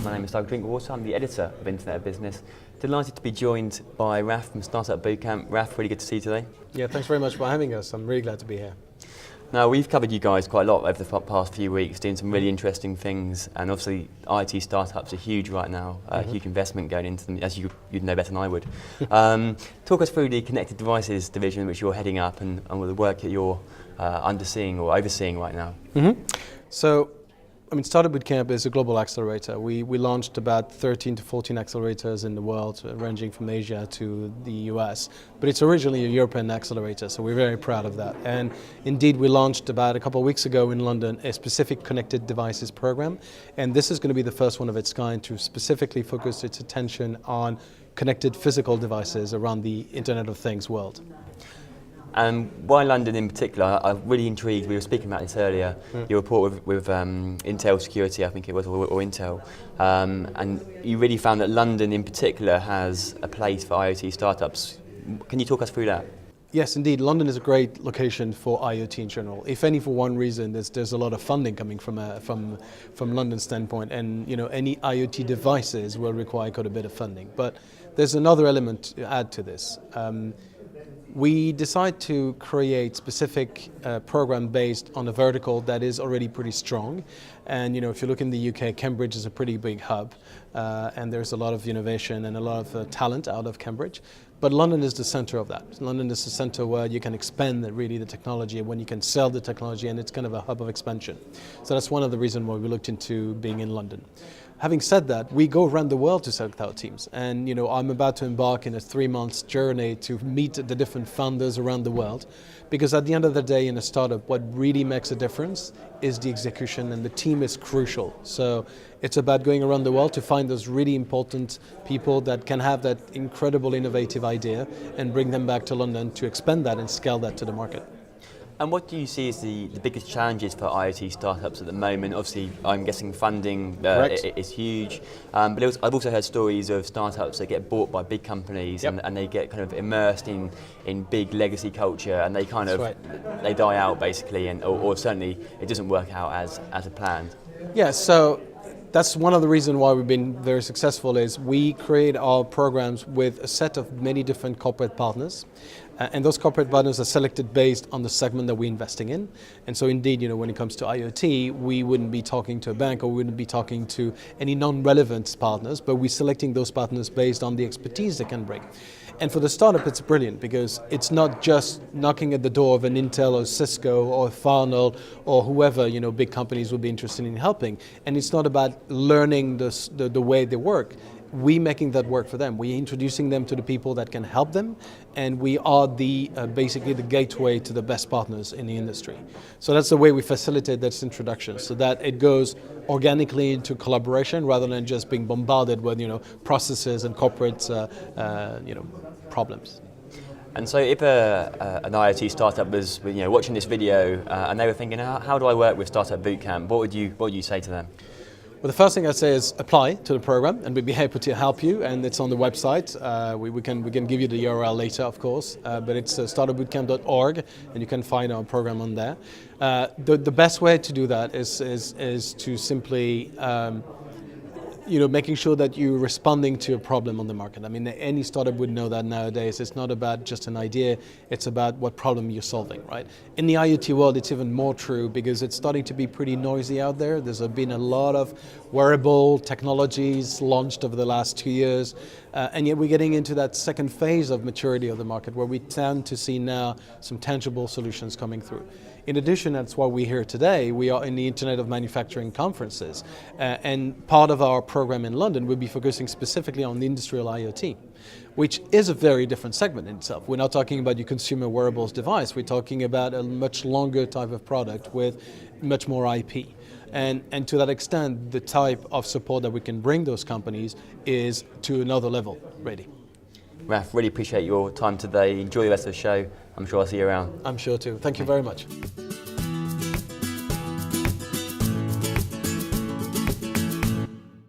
My name is Doug Drinkwater. I'm the editor of Internet of Business. Delighted to be joined by Raph from Startupbootcamp. Raph, really good to see you today. Yeah, thanks very much for having us. I'm really glad to be here. Now, we've covered you guys quite a lot over the past few weeks, doing some really interesting things, and obviously IT startups are huge right now, huge investment going into them, as you'd know better than I would. Talk us through the Connected Devices division which you're heading up and the work that you're overseeing right now. So, Startupbootcamp is a global accelerator. We launched about 13 to 14 accelerators in the world, ranging from Asia to the US. But it's originally a European accelerator, so we're very proud of that. And indeed, we launched about a couple of weeks ago in London a specific Connected Devices program. And this is going to be the first one of its kind to specifically focus its attention on connected physical devices around the Internet of Things world. And why London in particular? I'm really intrigued. We were speaking about this earlier. Your report with Intel Security, I think it was, or Intel, and you really found that London in particular has a place for IoT startups. Can you talk us through that? Yes, indeed. London is a great location for IoT in general. If any, for one reason, there's a lot of funding coming from London's standpoint, and any IoT devices will require quite a bit of funding. But there's another element to add to this. We decide to create specific program based on a vertical that is already pretty strong. And if you look in the UK, Cambridge is a pretty big hub, and there's a lot of innovation and a lot of talent out of Cambridge. But London is the center of that. London is the center where you can expand really the technology, and when you can sell the technology, and it's kind of a hub of expansion. So that's one of the reasons why we looked into being in London. Having said that, we go around the world to select our teams, and I'm about to embark in a 3-month journey to meet the different founders around the world, because at the end of the day in a startup, what really makes a difference is the execution, and the team is crucial. So it's about going around the world to find those really important people that can have that incredible innovative idea and bring them back to London to expand that and scale that to the market. And what do you see as the biggest challenges for IoT startups at the moment? Obviously, I'm guessing funding is huge, but I've also heard stories of startups that get bought by big companies, and they get kind of immersed in big legacy culture, and they kind of they die out basically, or certainly it doesn't work out as planned. Yeah, so that's one of the reasons why we've been very successful is we create our programs with a set of many different corporate partners. And those corporate partners are selected based on the segment that we're investing in. And so indeed, when it comes to IoT, we wouldn't be talking to a bank or we wouldn't be talking to any non-relevant partners, but we're selecting those partners based on the expertise they can bring. And for the startup, it's brilliant because it's not just knocking at the door of an Intel or Cisco or Farnell or whoever, big companies would be interested in helping. And it's not about learning the way they work. We making that work for them. We're introducing them to the people that can help them, and we are basically the gateway to the best partners in the industry. So that's the way we facilitate this introduction, so that it goes organically into collaboration rather than just being bombarded with processes and corporate problems. And so if an IoT startup was watching this video and they were thinking, how do I work with Startupbootcamp? What would you say to them? Well, the first thing I'd say is apply to the program, and we'd be happy to help you. And it's on the website. We can give you the URL later, of course. But it's startupbootcamp.org, and you can find our program on there. The best way to do that is to simply making sure that you're responding to a problem on the market. I mean, any startup would know that nowadays. It's not about just an idea, it's about what problem you're solving, right? In the IoT world, it's even more true because it's starting to be pretty noisy out there. There's been a lot of wearable technologies launched over the last 2 years, and yet we're getting into that second phase of maturity of the market where we tend to see now some tangible solutions coming through. In addition, that's why we're here today. We are in the Internet of Manufacturing conferences, and part of our program in London will be focusing specifically on the industrial IoT, which is a very different segment in itself. We're not talking about your consumer wearables device. We're talking about a much longer type of product with much more IP. And to that extent, the type of support that we can bring those companies is to another level, really. Raph, really appreciate your time today. Enjoy the rest of the show. I'm sure I'll see you around. I'm sure too. Thank you very much.